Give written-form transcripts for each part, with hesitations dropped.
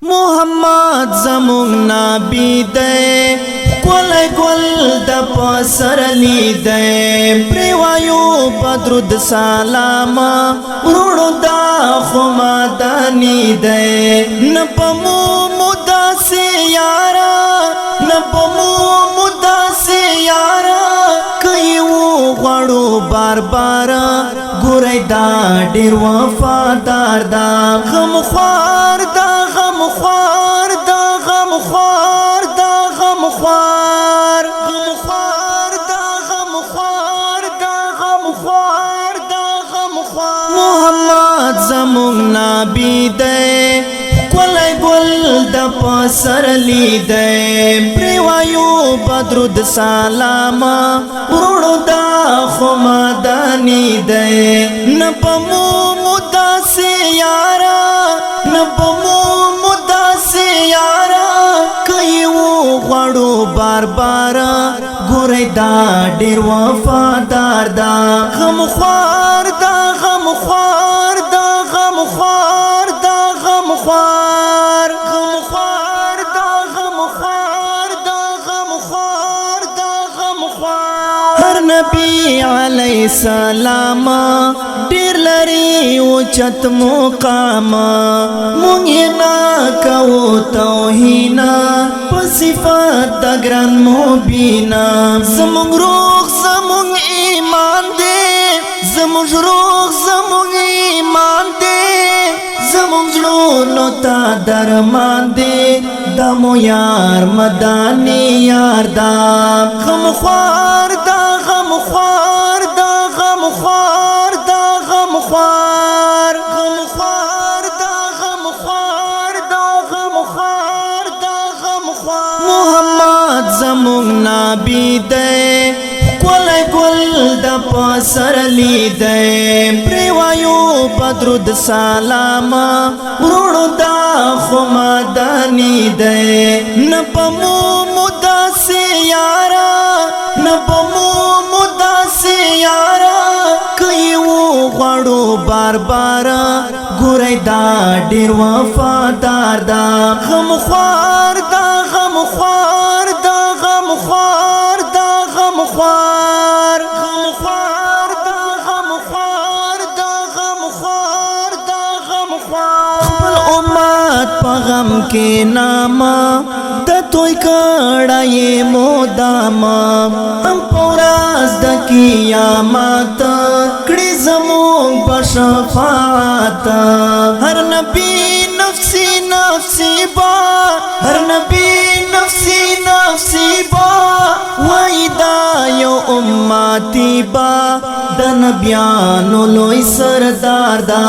محمد زمون نبی دے گل گل د پسرلی دے پریوایو بدرود سلام ورونو دا خمدانی دے نپمو مداسی یارا نپمو مداسی یارا کئیو غړو بار بار ګورای دا ډیر وفادار دا غم خوار دا غم خوار دا غم خوار دا غم خوار غم خوار دا غم خوار دا غم خوار دا غم خوار محمد زمون نبی دے گل گل د پسرلی دے پریوایو بدرود سلام ورونو دا خمدانی دے نپمو مداسی یارا نپمو مداسی یارا کئیو غړو بار بار ګورای دا ډیر وفادار دا غم خوار دا غم خوار دا غم خوار دا غم خوار غم خوار دا غم خوار دا غم خوار دا غم خوار هر نبی علیہ السلام ډیر لري او چت مقام مونږ نه کو توهین په صفات د ګران مبینا زمونږ روح زمونږ ایمان دې زمونږ روح زمونږ ایمان دې زمونږ زړونو ته درمان دې د مو یار مدانی یار دا غم خوار دا غم خوار دا غم خوار دا غم خوار غم خوار دا غم خوار دا غم خوار دا غم خوار محمد زمون نبی دے گل گل د پسرلی دے پریوایو بدرود سلام ورونو دا خمدانی دے نپمو مداسی یارا نپمو مداسی یارا کئیو غړو بار بار ګورای دا ډیر وفادار دا غم خوار دا غم خوار دا غم خوار دا غم خوار غم خوار دا غم خوار دا غم خوار دا غم خوار خپل امت په غم کې نام د توي کړای مودام هم پوراز د قیامت کړي زمون په شفاعت هر نبی نفسی نفسی با هر نبی نفسی نفسی با وایدا یو امتی با د نبیانو لوی سردار دا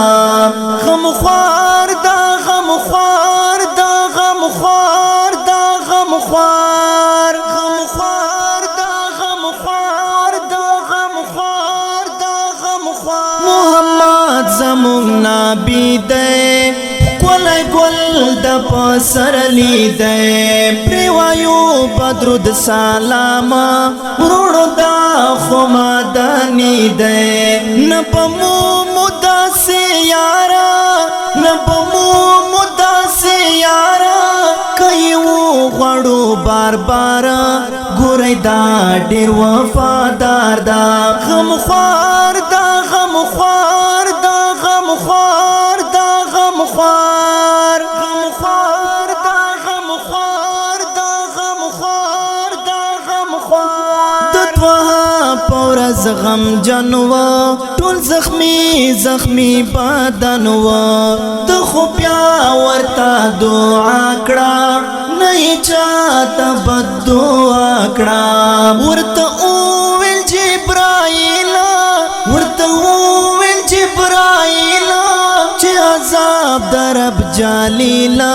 غم خوار دا غم خوار دا غم خوار دا غم خوار غم خوار دا غم خوار دا غم خوار دا غم خوار محمد زمون نبی دے گل گل د پسرلی دے پریوایو بدرود سلام ورونو دا خمدانی دے نپمو مداسی یارا نپمو مداسی یارا کئیو غړو بار بار ګورای دا ډیر وفادار دا غم خوار دا غم خوار دا غم خوار دا غم خوار غم خوار دا غم خوار دا غم خوار دا غم خوار د توه پورز غم جنوا ټول زخمی زخمی بدنوا د خو بیا ورتا دعا کړه نه چاته بد دعا کړه ورته ویل جبرائیل ورته ویل جبرائیل چې عذاب درب جلیلا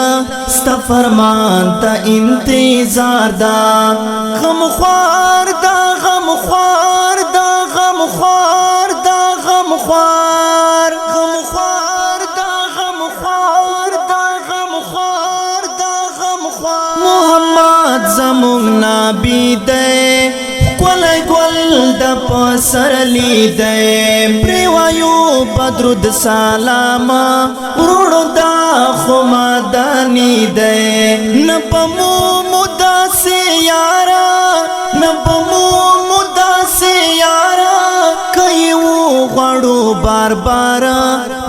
ستا فرمان ته انتظار دا غم خوار دا غم خوار دا غم خوار دا غم خوار غم خوار دا غم خوار دا غم خوار دا غم خوار محمد زمون نبی دے گل گل د پسرلی دے پریوایو بدرود سلام ورونو دا خو مدانی دی نپمو مدا سے یارا نپمو مدا سے یارا کئیو غړو بار بار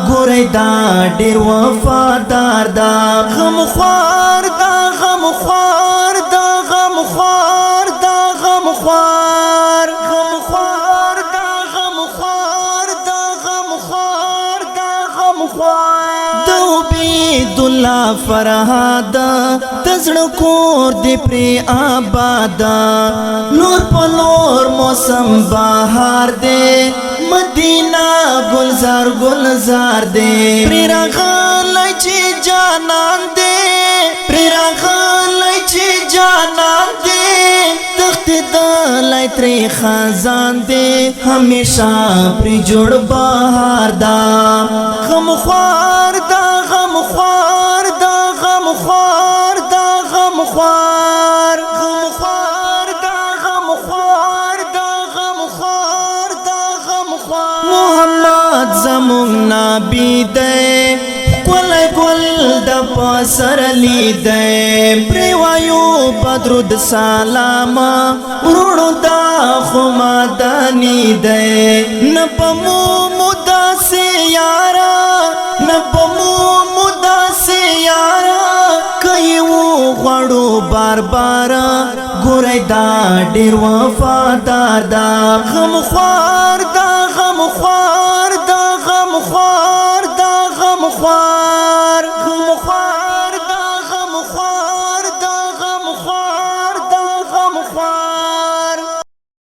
ګورې دا ډېر وفادار دا غم خوار دا غم خوار دا غم خوار دا غم خوار غم خوار دا غم خوار دا غم خوار دا غم خوار دو بید الله فرهاد تزړه کور دی پر آباد نور په نور موسم بهار دی مدینہ گلزار گلزار دے پری راغلی چی جانان دے پری راغلی چی جانان دے تخت دلی تری خزان دے ہمیشہ پری جوڑ بہار دا غم خوار دا غم خوار دا غم خوار دا غم خوار غم خوار دا غم خوار دا غم خوار دا غم خوار محمد زمون نبی دے گل گل د پسر لی دے پریوایو بدرود سلام ورونو دا خو مدانی دے نپمو مدا سے یارا نپمو مدا سے یارا کئیو غړو بار بار ګورې دا ډېر وفادار دا غم خوار